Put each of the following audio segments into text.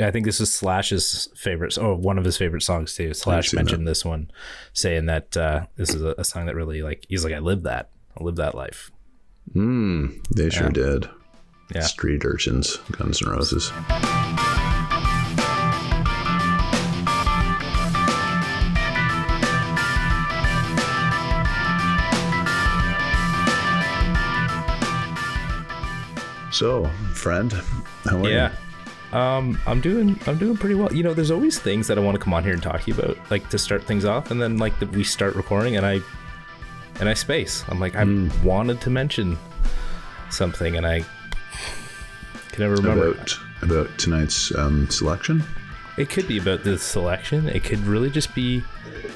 I think this is Slash's favorite, one of his favorite songs too. Slash mentioned this one, saying that this is a song that really, like, he's like, I live that life. They sure did. Yeah. Street Urchins, Guns N' Roses. So, friend, how are you? I'm doing pretty well. You know, there's always things that I want to come on here and talk to you about, like to start things off, and then like we start recording and I space. I'm like, I wanted to mention something and I can never remember. About tonight's selection? It could be about the selection. It could really just be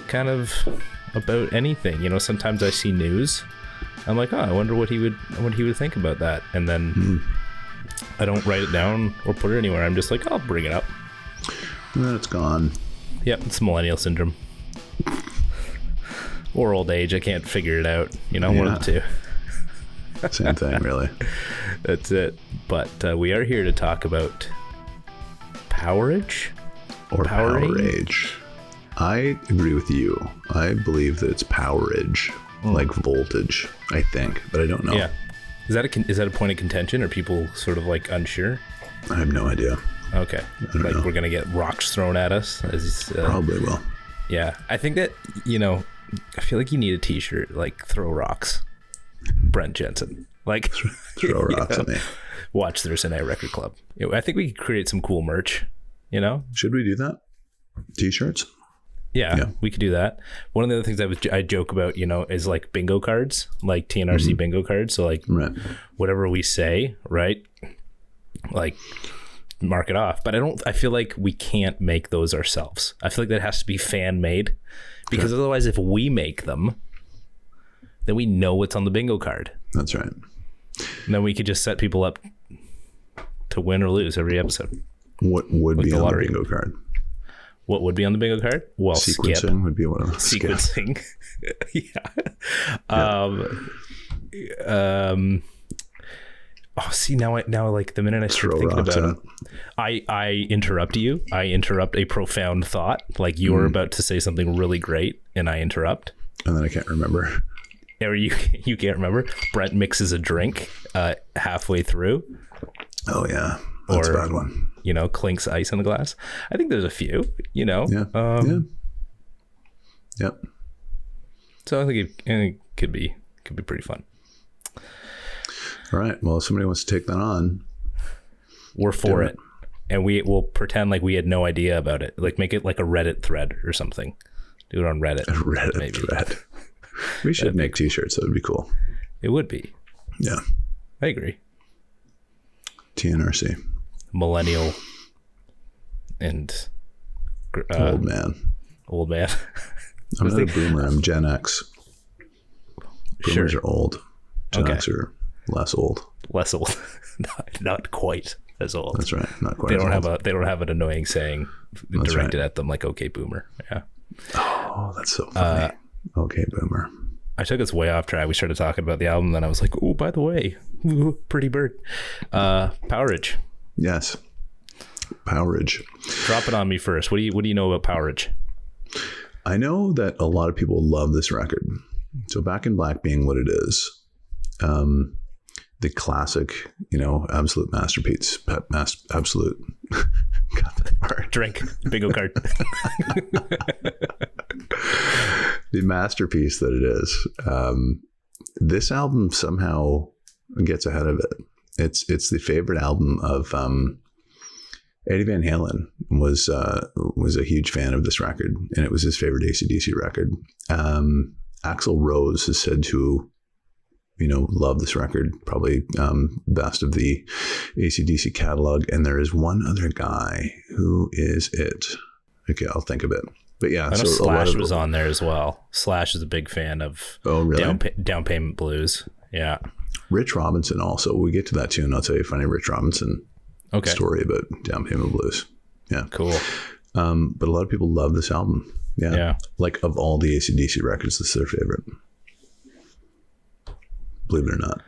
kind of about anything. You know, sometimes I see news. I'm like, I wonder what he would think about that. And then I don't write it down or put it anywhere. I'm just like, I'll bring it up. And then it's gone. Yep, it's millennial syndrome. Or old age. I can't figure it out. You know, one of the two. Same thing, really. That's it. But we are here to talk about Powerage? Or Powerage. I agree with you. I believe that it's Powerage. Like voltage, I think, but I don't know. Yeah, is that a point of contention? Or people sort of like unsure? I have no idea. Okay, like we're gonna get rocks thrown at us. Probably will. Yeah, I think that, you know, I feel like you need a T-shirt like "Throw Rocks," Brent Jensen. Like throw rocks at me. Watch Thursday Night Record Club. I think we could create some cool merch. You know, should we do that? T-shirts. Yeah, we could do that. One of the other things I joke about, you know, is like bingo cards, like TNRC bingo cards. So like whatever we say, right? Like mark it off. But I feel like we can't make those ourselves. I feel like that has to be fan made, because otherwise if we make them, then we know what's on the bingo card. That's right. And then we could just set people up to win or lose every episode. What would be on the bingo card? What would be on the bingo card? Well, sequencing would be one of them. Sequencing. See, now like the minute I start thinking about it, I interrupt you. I interrupt a profound thought. Like you're about to say something really great and I interrupt. And then I can't remember. Or you can't remember. Brent mixes a drink halfway through. Oh yeah. That's a bad one. You know, clinks ice in the glass. I think there's a few, you know. Yeah. Yep. So I think it could be pretty fun. All right. Well, if somebody wants to take that on, we're for it. And we will pretend like we had no idea about it. Like make it like a Reddit thread or something. Do it on Reddit. A Reddit thread. We should make T-shirts. That would be cool. It would be. Yeah. I agree. TNRC. Millennial and old man. I'm not a boomer. I'm Gen X. Boomers are old. Gen X are less old. not quite as old. That's right. Not quite. They don't have an annoying saying directed at them like "Okay, boomer." Yeah. Oh, that's so funny. Okay, boomer. I took us way off track. We started talking about the album, then I was like, "Oh, by the way, pretty bird." Powerage. Yes. Powerage. Drop it on me first. What do you know about Powerage? I know that a lot of people love this record. So Back in Black being what it is, the classic, you know, absolute masterpiece, absolute. Got that part. Drink. Bingo card. The masterpiece that it is. This album somehow gets ahead of it. It's the favorite album of Eddie Van Halen was a huge fan of this record, and it was his favorite AC/DC record. Axl Rose is said to, you know, love this record, probably best of the AC/DC catalog. And there is one other guy who is it. Okay, I'll think of it. But yeah, I know Slash was on there as well. Slash is a big fan of Down Payment Blues. Yeah. Rich Robinson also. We get to that too, and I'll tell you a funny Rich Robinson story about Down Payment Blues. Yeah. Cool. But a lot of people love this album. Yeah. Like of all the AC/DC records, this is their favorite. Believe it or not.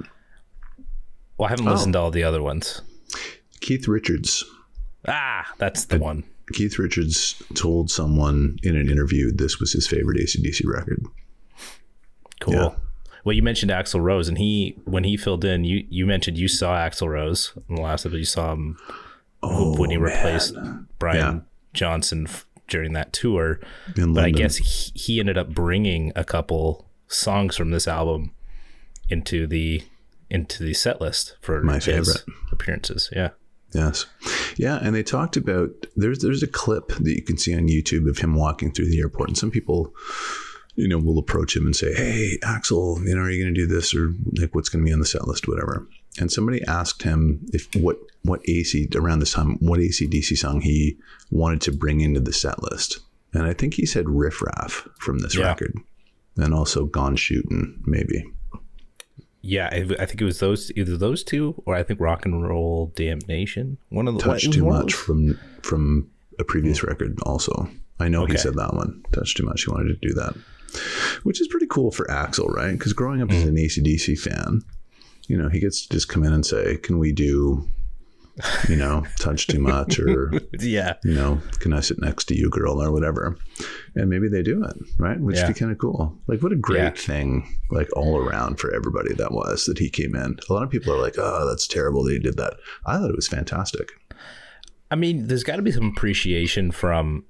Well, I haven't listened to all the other ones. Keith Richards That's the one. Keith Richards told someone in an interview this was his favorite AC/DC record. Cool. Yeah. Well, you mentioned Axl Rose, and when he filled in, you mentioned you saw Axl Rose in the last episode. You saw him when he replaced Brian Johnson during that tour. But I guess he ended up bringing a couple songs from this album into the set list for my his favorite appearances. Yeah. Yes. Yeah. And they talked about, there's a clip that you can see on YouTube of him walking through the airport, and some people, will approach him and say, "Hey, Axl, are you going to do this, or like what's going to be on the set list, whatever?" And somebody asked him what AC/DC song he wanted to bring into the set list. And I think he said Riff Raff from this record, and also Gone Shootin', maybe. Yeah, I think it was either those two, or I think Rock and Roll Damnation. One of the Touch Too Much from a previous record also. I know he said that one. Touch Too Much. He wanted to do that, which is pretty cool for Axl, right? Because growing up as an AC/DC fan, he gets to just come in and say, "Can we do, Touch Too Much," or "Can I sit next to you, girl," or whatever. And maybe they do it, right? Which would be kind of cool. Like, what a great thing, like all around for everybody that he came in. A lot of people are like, "Oh, that's terrible that he did that." I thought it was fantastic. I mean, there's got to be some appreciation from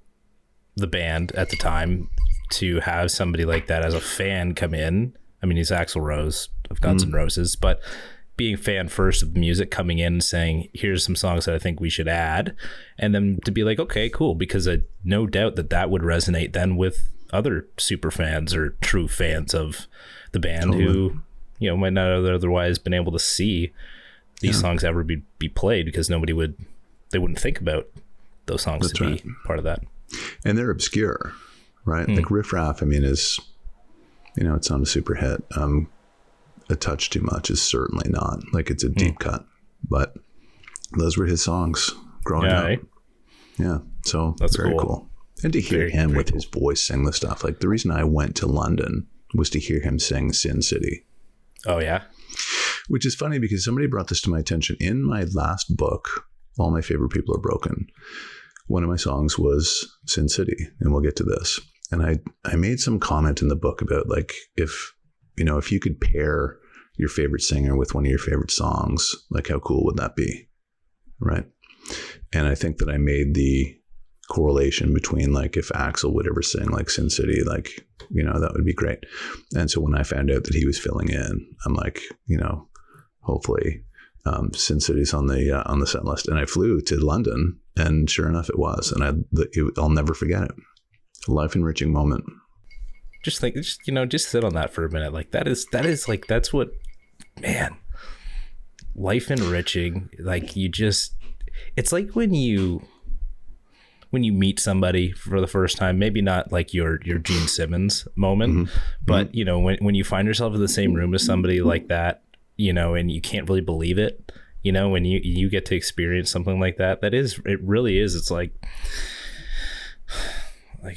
the band at the time to have somebody like that as a fan come in. I mean, he's Axl Rose of Guns N' Roses, but being fan first of the music, coming in and saying, "Here's some songs that I think we should add," and then to be like, "Okay, cool," because no doubt that would resonate then with other super fans or true fans of the band who might not have otherwise been able to see these songs ever be played, because they wouldn't think about those songs be part of that. And they're obscure, right? Like Riff Raff, I mean, is, it's not a super hit. A Touch Too Much is certainly not. Like, it's a deep cut, but those were his songs growing up. Right? Yeah. So that's very cool. And to hear him with his voice sing the stuff. Like, the reason I went to London was to hear him sing Sin City. Oh, yeah. Which is funny because somebody brought this to my attention. In my last book, All My Favorite People Are Broken, one of my songs was Sin City, and we'll get to this. And I made some comment in the book about, like, if you could pair your favorite singer with one of your favorite songs, like, how cool would that be? Right. And I think that I made the correlation between, like, if Axl would ever sing like Sin City, like, that would be great. And so when I found out that he was filling in, I'm like, hopefully Sin City's on the set list. And I flew to London, and sure enough, it was. And I'll never forget it. A life-enriching moment. Just sit on that for a minute. Like, that is like, that's what, man, life enriching. Like, it's like when you meet somebody for the first time, maybe not like your Gene Simmons moment, but when you find yourself in the same room as somebody like that, and you can't really believe it, when you get to experience something like that, it really is. It's like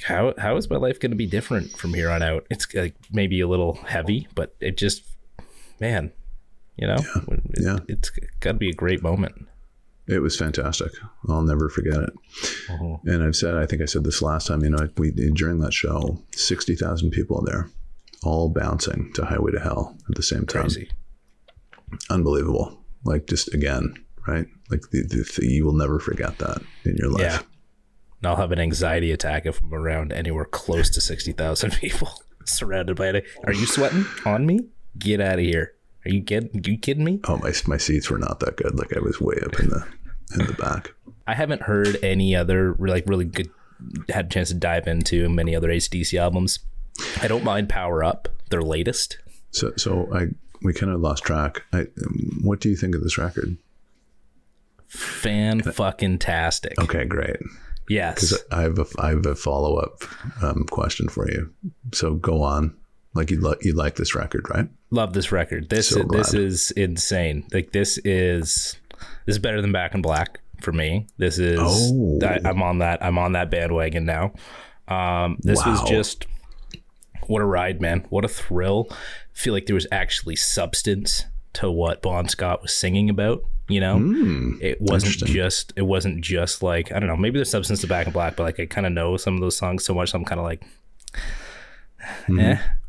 how is my life going to be different from here on out? It's like maybe a little heavy, but it just, man, it's got to be a great moment. It was fantastic. I'll never forget it. And I think I said this last time, during that show, 60,000 people there, all bouncing to Highway to Hell at the same time. Crazy. Unbelievable. Like, just again, right? Like, you will never forget that in your life. Yeah. And I'll have an anxiety attack if I'm around anywhere close to 60,000 people surrounded by it. Are you sweating on me? Get out of here. Are you kidding me? Oh, my seats were not that good. Like, I was way up in the back. I haven't heard any other really good, had a chance to dive into many other AC/DC albums. I don't mind Power Up, their latest. So we kind of lost track. What do you think of this record? Fan-fucking-tastic. Okay, great. Yes. Because I have a follow-up question for you. So go on. Like, you like this record, right? Love this record. This is insane. Like, this is better than Back in Black for me. This is I'm on that bandwagon now. This was just, what a ride, man. What a thrill. I feel like there was actually substance to what Bon Scott was singing about. You know, it wasn't just like, I don't know, maybe there's substance to Back in Black, but like I kind of know some of those songs so much, so I'm kind of like,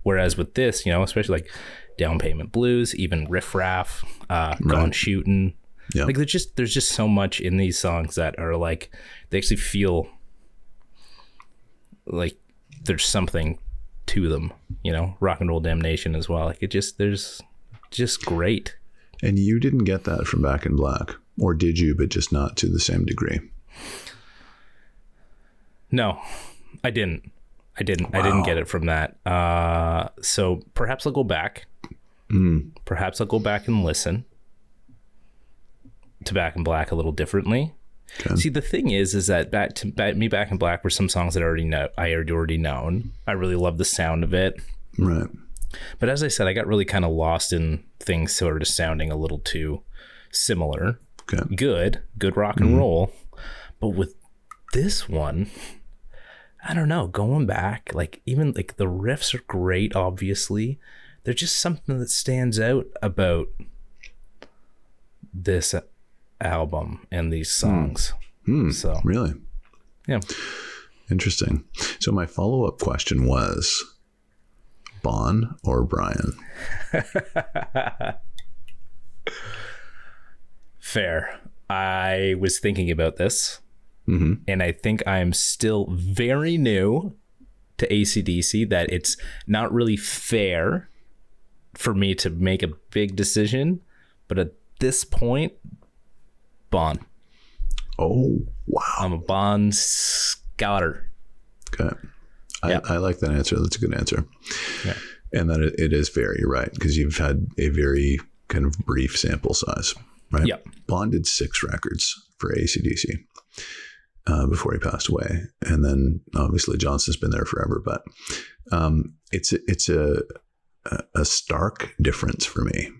Whereas with this, you know, especially like Down Payment Blues, even Riff Raff, Gone Shootin', like there's just so much in these songs that are like, they actually feel like there's something to them, you know. Rock and Roll Damnation as well. Like there's just great. And you didn't get that from Back in Black, or did you, but just not to the same degree? No, I didn't. Wow. I didn't get it from that. So perhaps I'll go back. Perhaps I'll go back and listen to Back in Black a little differently. Okay. See, the thing is that Back in Black were some songs that I had already known. I really love the sound of it. Right. But as I said, I got really kind of lost in things sort of sounding a little too similar. Okay. Good rock and roll. But with this one, I don't know, going back, like even like the riffs are great, obviously. There's just something that stands out about this album and these songs. So really? Yeah. Interesting. So my follow-up question was, Bon or Brian? Fair. I was thinking about this, and I think I'm still very new to AC/DC, that it's not really fair for me to make a big decision, but at this point, Bon. Oh, wow. I'm a Bon scouter. Okay. I like that answer. That's a good answer. Yeah. And that it is fair. You're right, because you've had a very kind of brief sample size, right? Yeah. Bon did 6 records for AC/DC before he passed away. And then obviously Johnson's been there forever, but it's a stark difference for me,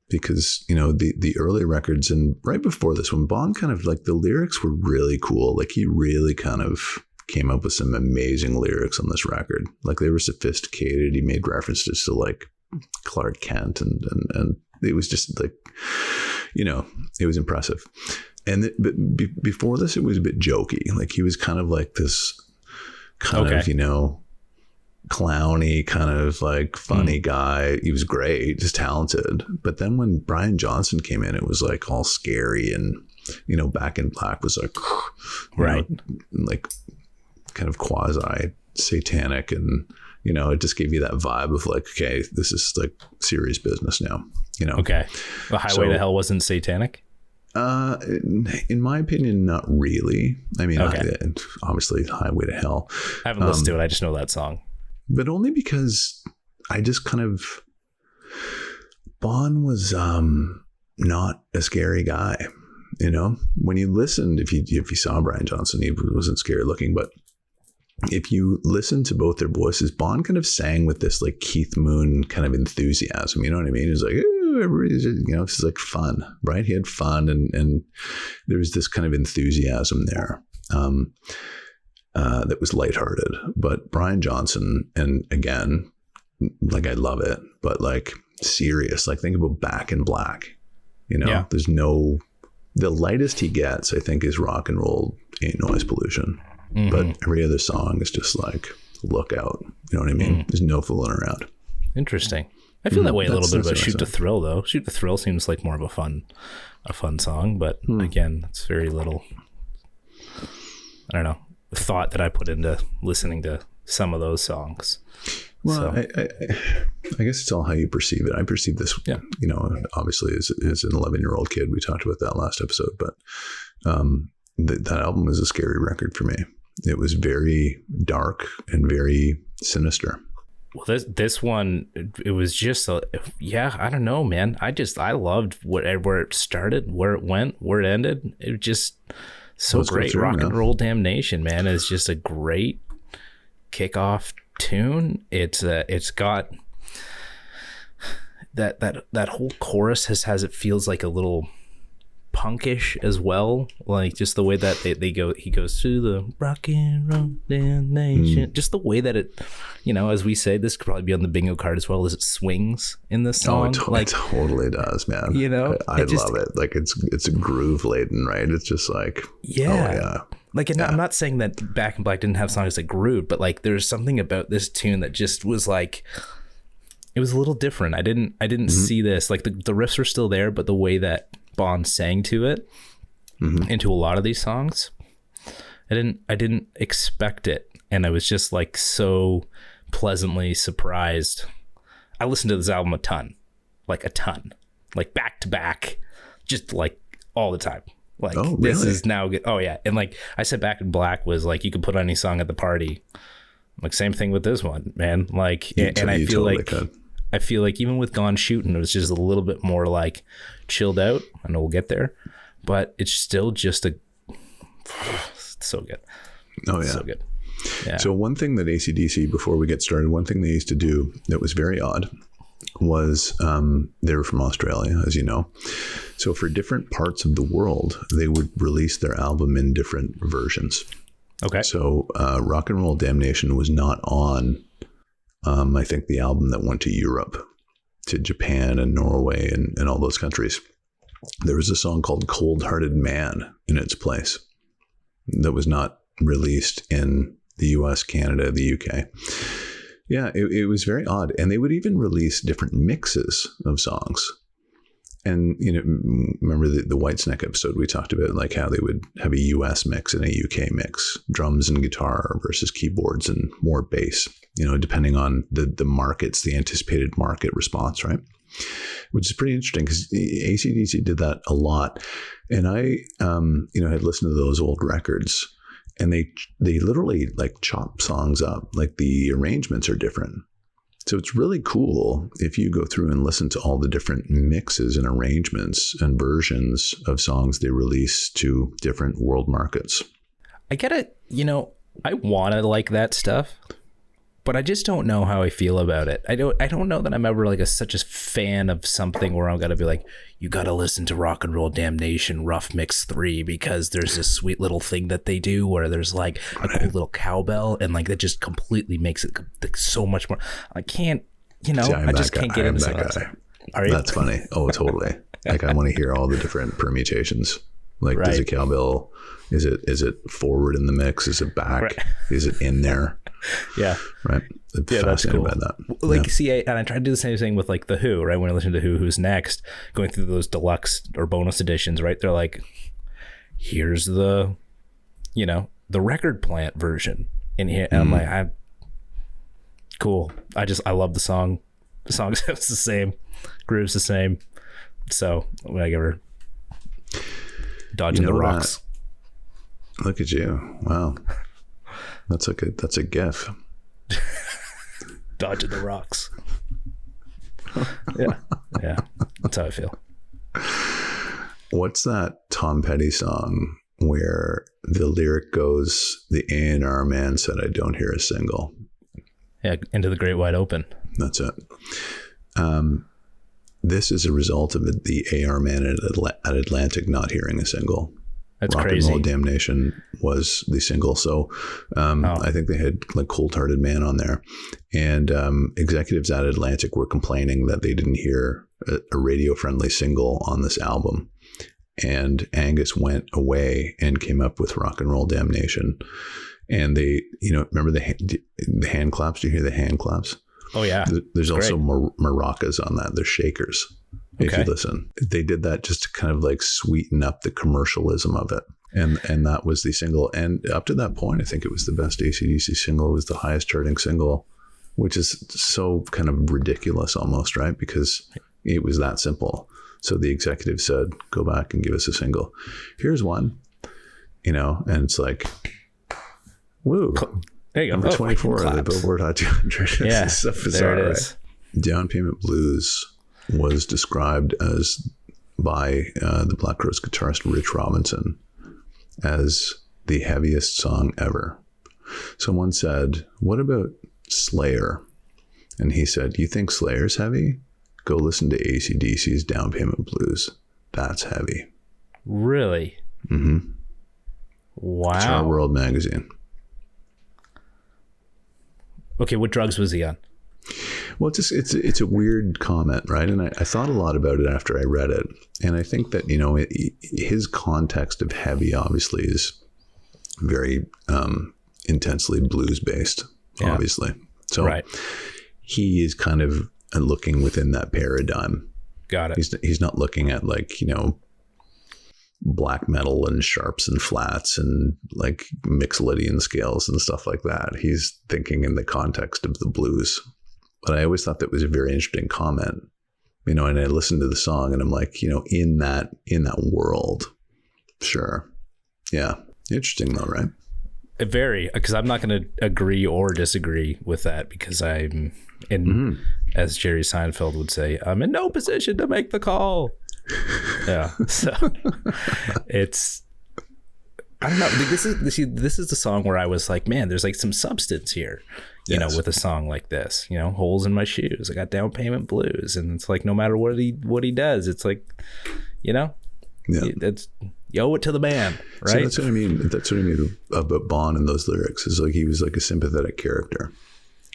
because, you know, the early records and right before this one, Bon kind of like the lyrics were really cool. Like he really kind of came up with some amazing lyrics on this record. Like they were sophisticated. He made references to like Clark Kent and it was just like, you know, it was impressive. And but before this, it was a bit jokey. Like he was kind of like this kind of, you know, clowny kind of like funny guy. He was great, just talented. But then when Brian Johnson came in, it was like all scary, and, you know, Back in Black was like, right, like kind of quasi satanic, and, you know, it just gave you that vibe of like, okay, this is like serious business now, you know. Okay. The Highway to Hell wasn't satanic? In my opinion, not really. I mean, obviously Highway to Hell. I haven't listened to it. I just know that song. But only because I just kind of, Bon was not a scary guy, you know. When you listened, if you saw Brian Johnson, he wasn't scary looking, but if you listen to both their voices, Bon kind of sang with this like Keith Moon kind of enthusiasm. You know what I mean? He was like, you know, it's like fun, right? He had fun, and there was this kind of enthusiasm there that was lighthearted. But Brian Johnson, and again, like I love it, but like serious. Like think about Back in Black. You know, there's no, the lightest he gets, I think, is Rock and Roll Ain't Noise Pollution. But every other song is just like, look out. You know what I mean? There's no fooling around. Interesting. I feel that way a little bit about Shoot to Thrill, though. Shoot to Thrill seems like more of a fun song, but again, it's very little, I don't know, thought that I put into listening to some of those songs. Well, so. I guess it's all how you perceive it. I perceive this, you know, obviously as an 11-year-old kid. We talked about that last episode, but that album was a scary record for me. It was very dark and very sinister. Well, this one, it was just, I don't know, man. I loved where it started, where it went, where it ended. It was just so great. Rock and Roll Damnation, man, is just a great kickoff tune. It's got that whole chorus has it feels like a little punkish as well, like just the way that he goes to the rock and roll nation, just the way that it, as we say, this could probably be on the bingo card as well, as it swings in this song. It totally does, man. I love it. Like it's a groove laden, right? It's just like, like, and I'm not saying that Back in Black didn't have songs that grooved, but like there's something about this tune that just was like, it was a little different. I didn't see this, like the riffs were still there, but the way that Bond sang to it, into a lot of these songs, I didn't expect it, and I was just like so pleasantly surprised. I listened to this album a ton, like back to back, just like all the time. Like, really? This is now good. Oh yeah, and like I said, Back in Black was like you could put on any song at the party. Like same thing with this one, man. Like, and I feel like. I feel like even with Gone Shootin', it was just a little bit more like chilled out. I know we'll get there, but it's still just so good. Oh yeah. So good. Yeah. So one thing that AC/DC, before we get started, one thing they used to do that was very odd was they were from Australia, as you know. So for different parts of the world, they would release their album in different versions. Okay. So Rock and Roll Damnation was not on I think the album that went to Europe, to Japan and Norway and all those countries. There was a song called Cold Hearted Man in its place that was not released in the US, Canada, the UK. Yeah, it was very odd. And they would even release different mixes of songs. And, remember the Whitesnake episode, we talked about like how they would have a US mix and a UK mix, drums and guitar versus keyboards and more bass, depending on the markets, the anticipated market response, right? Which is pretty interesting because AC/DC did that a lot. And I, had listened to those old records, and they literally like chop songs up, like the arrangements are different. So it's really cool if you go through and listen to all the different mixes and arrangements and versions of songs they release to different world markets. I get it. I want to like that stuff, but I just don't know how I feel about it. I don't know that I'm ever like such a fan of something where I'm gonna be like, you gotta listen to Rock and Roll Damnation Rough Mix 3 because there's this sweet little thing that they do where there's like a cool little cowbell and like that just completely makes it like so much more. I can't, I just can't get into that. Are you? That's funny. Oh, totally. Like I want to hear all the different permutations. Like, does a cowbell? Is it forward in the mix? Is it back? Right. Is it in there? Yeah. Right. Yeah, that's cool. About that. Like, see, and I tried to do the same thing with like the Who, right? When I listened to Who's Next, going through those deluxe or bonus editions, right? They're like, here's the, the record plant version in here. And I'm like, cool. I love the song. The song sounds the same. Groove's the same. So when I give her Dodging the Rocks. Look at you. Wow. That's a gif. Dodging the Rocks. Yeah. That's how I feel. What's that Tom Petty song where the lyric goes, the A&R man said, I don't hear a single. Yeah, Into the Great Wide Open. That's it. This is a result of the A&R man at Atlantic not hearing a single. That's Rock crazy. and Roll Damnation was the single. So I think they had like Cold Hearted Man on there. And executives at Atlantic were complaining that they didn't hear a radio-friendly single on this album. And Angus went away and came up with Rock and Roll Damnation. And they, remember the hand claps? Do you hear the hand claps? Oh, yeah. There's also maracas on that. They're shakers. If you listen, they did that just to kind of like sweeten up the commercialism of it. And that was the single. And up to that point, I think it was the best AC/DC single. It was the highest charting single, which is so kind of ridiculous almost, right? Because it was that simple. So the executive said, go back and give us a single. Here's one, and it's like, woo. There you go. Number 24 of the Billboard Hot 200. Yeah, so bizarre, there it is. Right? Down Payment Blues was described by the Black Crowes guitarist Rich Robinson as the heaviest song ever. Someone said, what about Slayer? And he said, you think Slayer's heavy? Go listen to AC/DC's Down Payment Blues. That's heavy. Really? Mm-hmm. Wow. Guitar World magazine. Okay, what drugs was he on? Well, it's a weird comment, right? And I thought a lot about it after I read it. And I think that, you know, his context of heavy obviously is very intensely blues-based, obviously. So he is kind of looking within that paradigm. Got it. He's not looking at, like, you know, black metal and sharps and flats and like Mixolydian scales and stuff like that. He's thinking in the context of the blues. But I always thought that was a very interesting comment, you know, and I listened to the song and I'm like, you know, in that world. Sure. Yeah. Interesting though, right? Very, because I'm not going to agree or disagree with that, because I'm in, as Jerry Seinfeld would say, I'm in no position to make the call. Yeah. So it's, I don't know. This is the song where I was like, man, there's like some substance here, you know, with a song like this, you know, holes in my shoes. I got down payment blues. And it's like, no matter what he does, it's like, you know, it's, you owe it to the man, right? So that's what I mean. That's what I mean about Bon and those lyrics, is like, he was like a sympathetic character,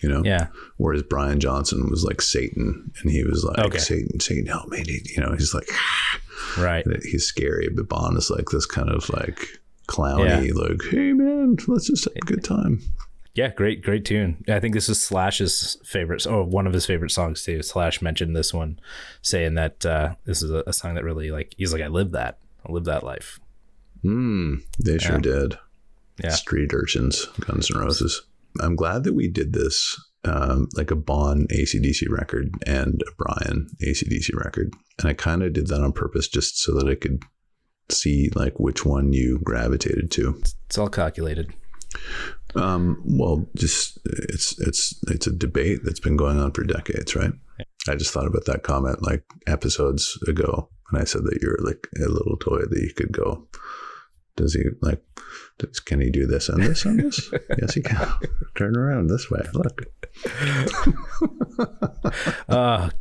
you know? Yeah. Whereas Brian Johnson was like Satan, and he was like, Satan, help me. You know, he's like, right. He's scary. But Bon is like this kind of like clowny, like, hey man, let's just have a good time. Yeah, great tune. I think this is Slash's favorite, or one of his favorite songs too. Slash mentioned this one, saying that this is a song that really, like, he's like, I live that life. They sure did. Yeah. Street Urchins, Guns N' Roses. I'm glad that we did this, like a Bon AC/DC record and a Brian AC/DC record. And I kind of did that on purpose, just so that I could see like which one you gravitated to. It's all calculated. Well, just it's a debate that's been going on for decades, right? I just thought about that comment like episodes ago, and I said that you're like a little toy that you could go, can he do this and this and this? Yes, he can. Turn around this way. Look.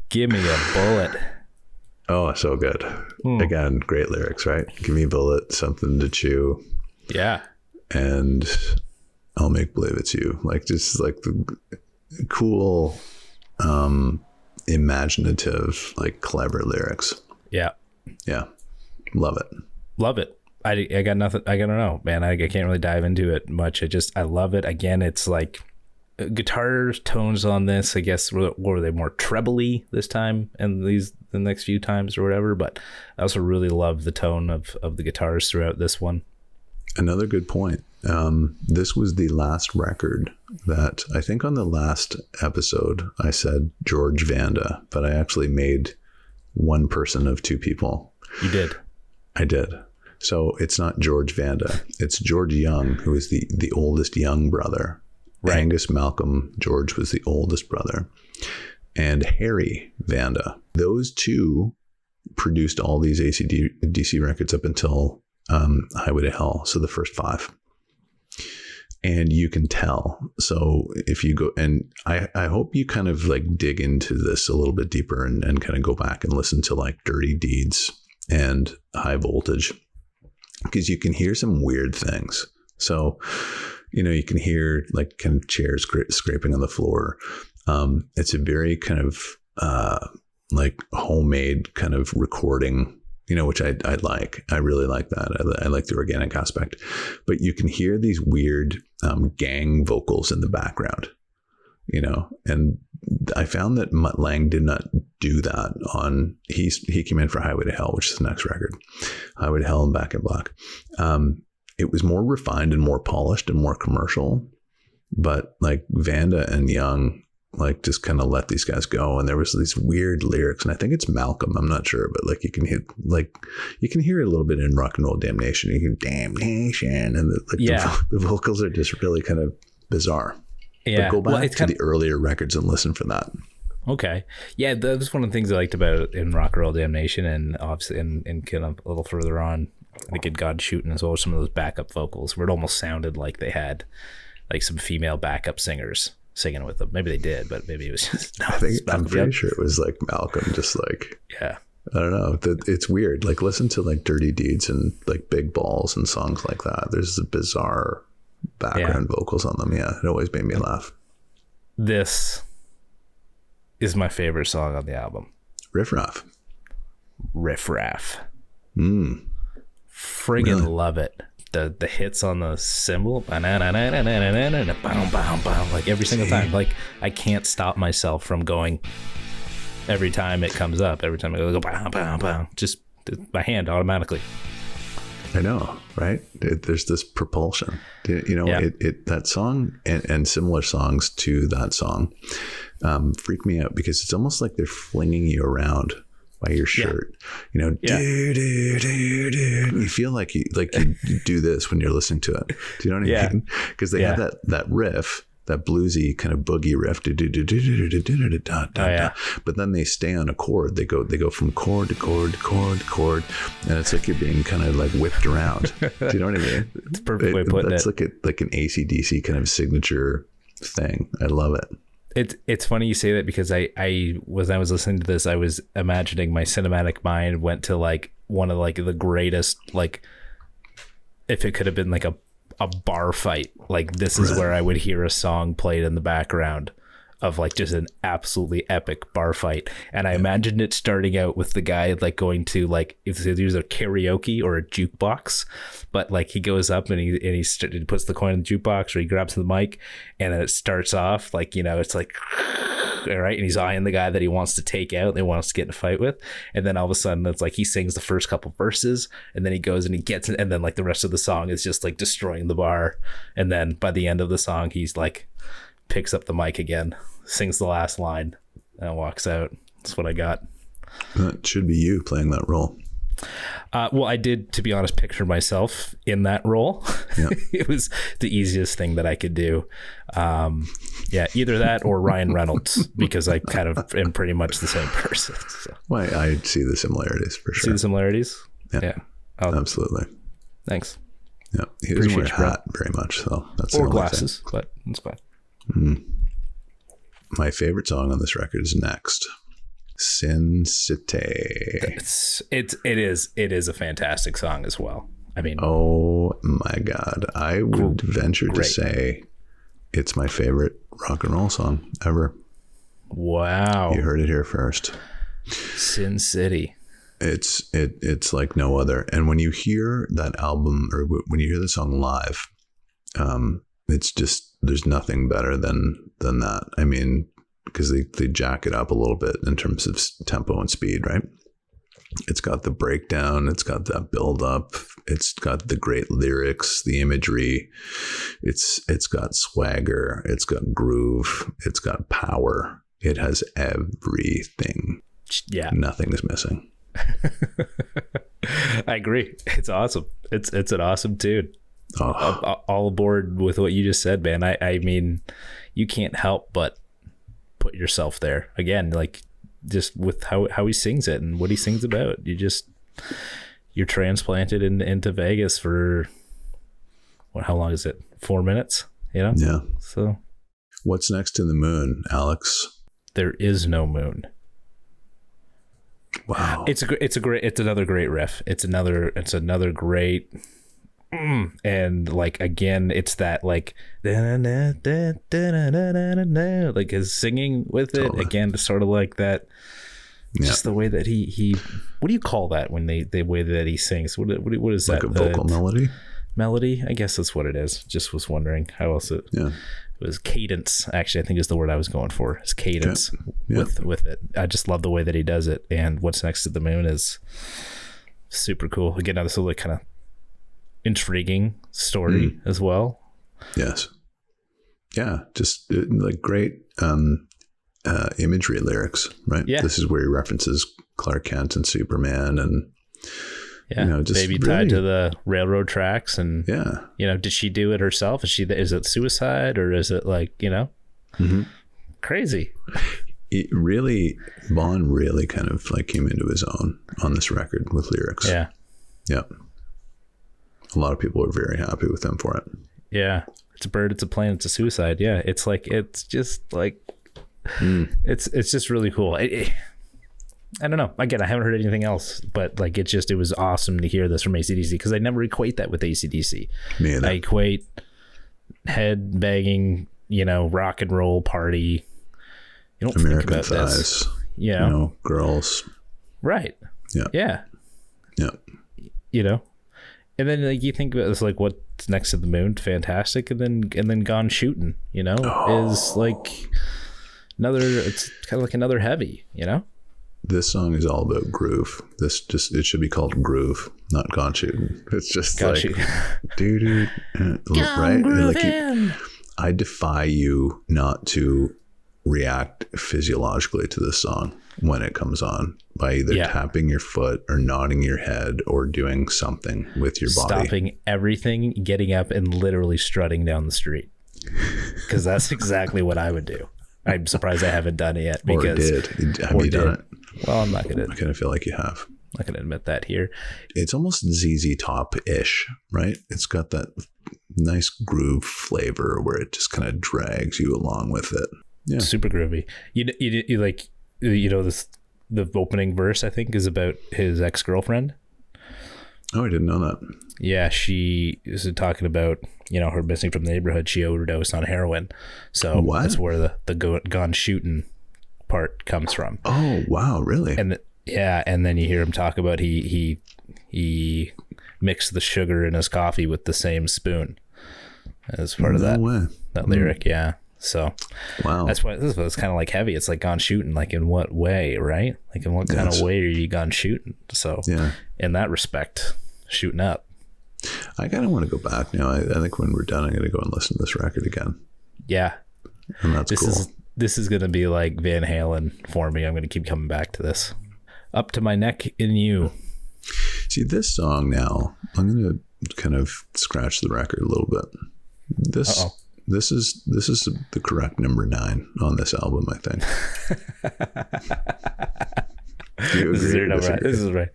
Give me a bullet. Oh, so good. Again, great lyrics, right? Give me a bullet, something to chew. Yeah. And I'll make believe it's you. Like, just like the cool, imaginative, like clever lyrics. Yeah. Yeah. Love it. I got nothing. I don't know, man. I can't really dive into it much. I love it. Again, it's like guitar tones on this, I guess, were they more trebly this time and the next few times or whatever, but I also really love the tone of the guitars throughout this one. Another good point. This was the last record that, I think on the last episode I said George Vanda, but I actually made one person of two people. You did? I did. So it's not George Vanda. It's George Young, who is the oldest Young brother. Right. Angus Malcolm George was the oldest brother. And Harry Vanda. Those two produced all these AC/DC records up until Highway to Hell. So the first 5. And you can tell. So if you go, and I hope you kind of like dig into this a little bit deeper and kind of go back and listen to like Dirty Deeds and High Voltage, because you can hear some weird things. So, you know, you can hear like kind of chairs scraping on the floor. It's a very kind of like homemade kind of recording, you know, which I like. I really like that. I like the organic aspect. But you can hear these weird gang vocals in the background, you know, and I found that Mutt Lange did not do that on, he came in for Highway to Hell, which is the next record, Highway to Hell and Back in Black. It was more refined and more polished and more commercial, but like Vanda and Young, like just kind of let these guys go. And there was these weird lyrics, and I think it's Malcolm, I'm not sure, but like you can hear it a little bit in Rock and Roll Damnation. You can Damnation, and the vocals are just really kind of bizarre. Yeah, but go back to the earlier records and listen for that. Okay. Yeah, that was one of the things I liked about it in Rock and Roll Damnation, and obviously in kind of a little further on, the Good God Shooting, as well as some of those backup vocals, where it almost sounded like they had like some female backup singers singing with them. Maybe they did, but maybe it was just I'm pretty sure it was like Malcolm, just like I don't know. It's weird. Like, listen to like Dirty Deeds and like Big Balls and songs like that. There's the bizarre background vocals on them. Yeah, it always made me laugh. This is my favorite song on the album. Riff Raff. Friggin' love it. The hits on the cymbal, like every single time. Like, I can't stop myself from going every time it comes up. Every time I go bam, bam, bam, just my hand automatically. I know, right? There's this propulsion. That song and similar songs to that song freak me out because it's almost like they're flinging you around by your shirt. Do. You feel like you do this when you're listening to it. Do you know what I mean? Because they have that riff, that bluesy kind of boogie riff. But then they stay on a chord. They go from chord to chord to chord to chord, and it's like you're being kind of like whipped around. Do you know what I mean? It's a perfect way of putting it. That's like an AC/DC kind of signature thing. I love it. It's funny you say that because when I was listening to this, I was imagining my cinematic mind went to like one of like the greatest, like if it could have been like a bar fight, like this is where I would hear a song played in the background of like just an absolutely epic bar fight. And I imagined it starting out with the guy like going to like if there's a karaoke or a jukebox, but like he goes up and he puts the coin in the jukebox or he grabs the mic and then it starts off like, it's like, all right, and he's eyeing the guy that he wants to take out and he wants to get in a fight with, and then all of a sudden it's like he sings the first couple verses and then he goes and he gets it, and then like the rest of the song is just like destroying the bar, and then by the end of the song he's like picks up the mic again, sings the last line, and walks out. That's what I got. That should be you playing that role. Well, I did, to be honest, picture myself in that role. Yeah. It was the easiest thing that I could do. Either that or Ryan Reynolds, because I kind of am pretty much the same person. So. Well, I see the similarities for sure. See the similarities? Yeah. Absolutely. Thanks. Yeah. He doesn't wear a hat very much, so that's or glasses, but it's fine. My favorite song on this record is Next. Sin City. It is a fantastic song as well. I mean, oh my God. I would venture to say it's my favorite rock and roll song ever. Wow. You heard it here first. Sin City. It's like no other. And when you hear that album or when you hear the song live, it's just, there's nothing better than that. I mean, because they jack it up a little bit in terms of tempo and speed, right? It's got the breakdown, it's got that build up, it's got the great lyrics, the imagery, it's got swagger, it's got groove, it's got power. It has everything. Yeah. Nothing is missing. I agree. It's awesome. It's an awesome tune. All aboard with what you just said, man. I mean, you can't help but put yourself there again, like just with how he sings it and what he sings about. You're transplanted into Vegas for how long is it? 4 minutes, Yeah. So what's next to the moon, Alex? There is no moon. Wow. It's another great riff. It's another great. And like again, it's that like like his singing with it again, sort of like that. Just the way that he what do you call that when the way that he sings? What is that? Like a vocal melody? Melody, I guess that's what it is. Just was wondering how else it. Yeah. It was cadence. Actually, I think is the word I was going for. Is cadence with it. I just love the way that he does it. And what's next to the moon is super cool. Again, now this is like kind of intriguing story as well. Yes. Yeah. Just like great imagery lyrics, right? Yeah. This is where he references Clark Kent and Superman and just maybe really tied to the railroad tracks. And yeah, did she do it herself? Is it suicide or is it like, crazy? Bon really kind of like came into his own on this record with lyrics. Yeah. Yeah. A lot of people are very happy with him for it. Yeah. It's a bird, it's a plane, it's a suicide. Yeah. It's just like, it's just really cool. I don't know. Again, I haven't heard anything else, but like it was awesome to hear this from AC/DC because I never equate that with AC/DC. Me either. I equate head banging, rock and roll party. You don't American think about thighs, this, girls. right? Yeah. And then like you think about this, like what's next to the moon, fantastic, and then Gone Shooting, is like it's kind of like another heavy, This song is all about groove. It should be called Groove, not Gone Shooting. It's just Gone like, Shooting. dude, right? Like I defy you not to react physiologically to this song when it comes on by either tapping your foot or nodding your head or doing something with your body. Stopping everything, getting up and literally strutting down the street. Because that's exactly what I would do. I'm surprised I haven't done it yet. Have you done it? Well, I'm not going to. I kind of feel like you have. I'm not going to admit that here. It's almost ZZ Top-ish, right? It's got that nice groove flavor where it just kind of drags you along with it. Yeah. Super groovy. You like, the opening verse, I think, is about his ex-girlfriend. Oh, I didn't know that. Yeah, she is talking about, her missing from the neighborhood. She overdosed on heroin. So that's where the Gone Shooting part comes from. Oh, wow, really? And and then you hear him talk about he mixed the sugar in his coffee with the same spoon as part of that lyric. Yeah. So that's why this was kind of like heavy. It's like Gone Shooting, like in what way, right? Like in what kind of way are you gone shooting? So in that respect, shooting up. I kind of want to go back now. I think when we're done, I'm going to go and listen to this record again. Yeah. And that's cool. This is going to be like Van Halen for me. I'm going to keep coming back to this. Up to My Neck in You. See, this song now, I'm going to kind of scratch the record a little bit. This is the correct number 9 on this album, I think. Do you agree? This is right.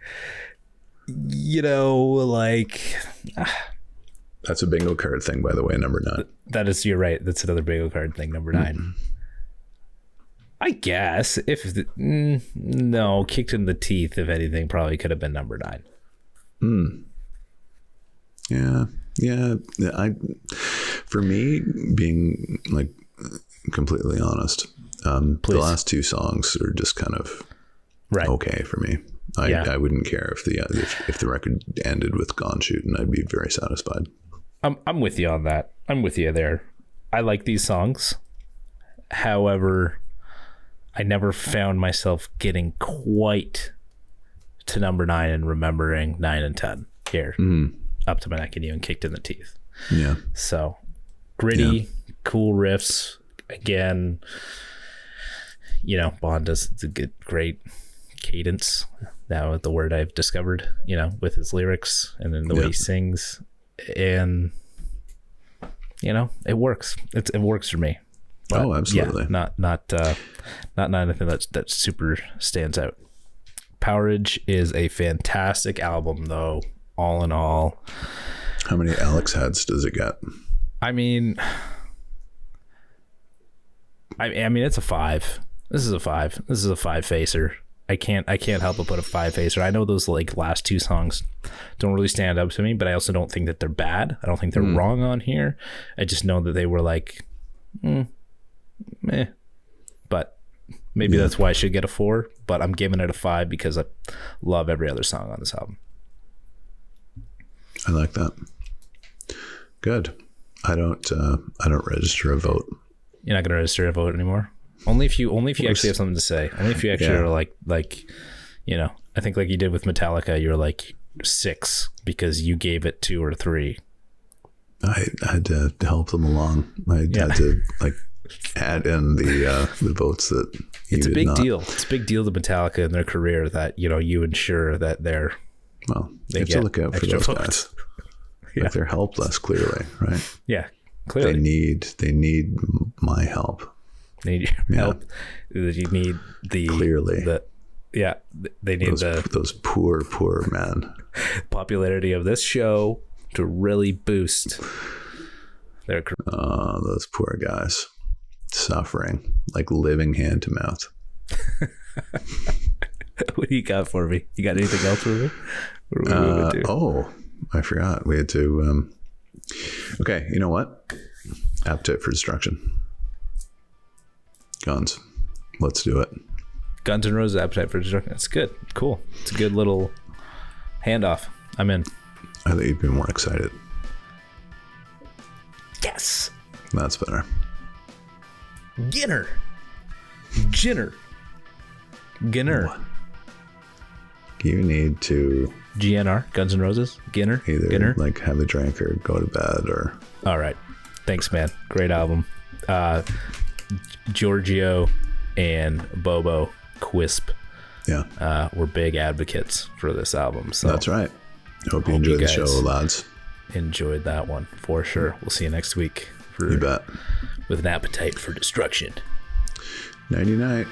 That's a bingo card thing, by the way, number 9. That is, you're right. That's another bingo card thing, number 9. Mm-hmm. I guess no, Kicked in the Teeth, if anything, probably could have been number 9. Yeah. For me, being like completely honest, the last 2 songs are just kind of okay for me. I wouldn't care if the record ended with Gone Shooting. I'd be very satisfied. I'm with you on that. I'm with you there. I like these songs. However, I never found myself getting quite to number 9 and remembering 9 and 10 here. Mm-hmm. Up to My Neck in You and Kicked in the Teeth. Yeah. So gritty, cool riffs. Again, Bond does a great cadence. Now the word I've discovered, with his lyrics and then the way he sings, and it works. It works for me. But, absolutely. Not anything that super stands out. Powerage is a fantastic album, though. All in all, how many Alex heads does it get? I mean, it's a 5. This is a 5. This is a 5-facer. I can't help but put a 5-facer. I know those like last 2 songs don't really stand up to me, but I also don't think that they're bad. I don't think they're wrong on here. I just know that they were like, meh. But maybe that's why I should get a 4. But I'm giving it a 5 because I love every other song on this album. I like that. Good. I don't register a vote. You're not going to register a vote anymore? Only if you actually have something to say. Only if you actually are like, I think like you did with Metallica, you were like 6 because you gave it 2 or 3. I had to help them along. I had to like add in the votes that you It's a big not. deal. It's a big deal to Metallica in their career that, you ensure that they're... Well, you have to look out for those guys. Like they're helpless, clearly, right? Yeah, clearly. They need my help. They need your help. You need the... Clearly. They need those poor men. Popularity of this show to really boost their career. Oh, those poor guys. Suffering. Like living hand to mouth. What do you got for me? You got anything else for me? I forgot. We had to. Okay, you know what? Appetite for Destruction. Guns. Let's do it. Guns N' Roses, Appetite for Destruction. That's good. Cool. It's a good little handoff. I'm in. I think you'd be more excited. Yes. That's better. Ginner. You need to GNR, Guns N' Roses, Ginner. Either like have a drink or go to bed or. All right. Thanks, man. Great album. Giorgio and Bobo Quisp. Yeah. We're big advocates for this album. So that's right. Hope you enjoyed the show, lads. Enjoyed that one for sure. We'll see you next week. You bet. With an appetite for destruction. Nighty night.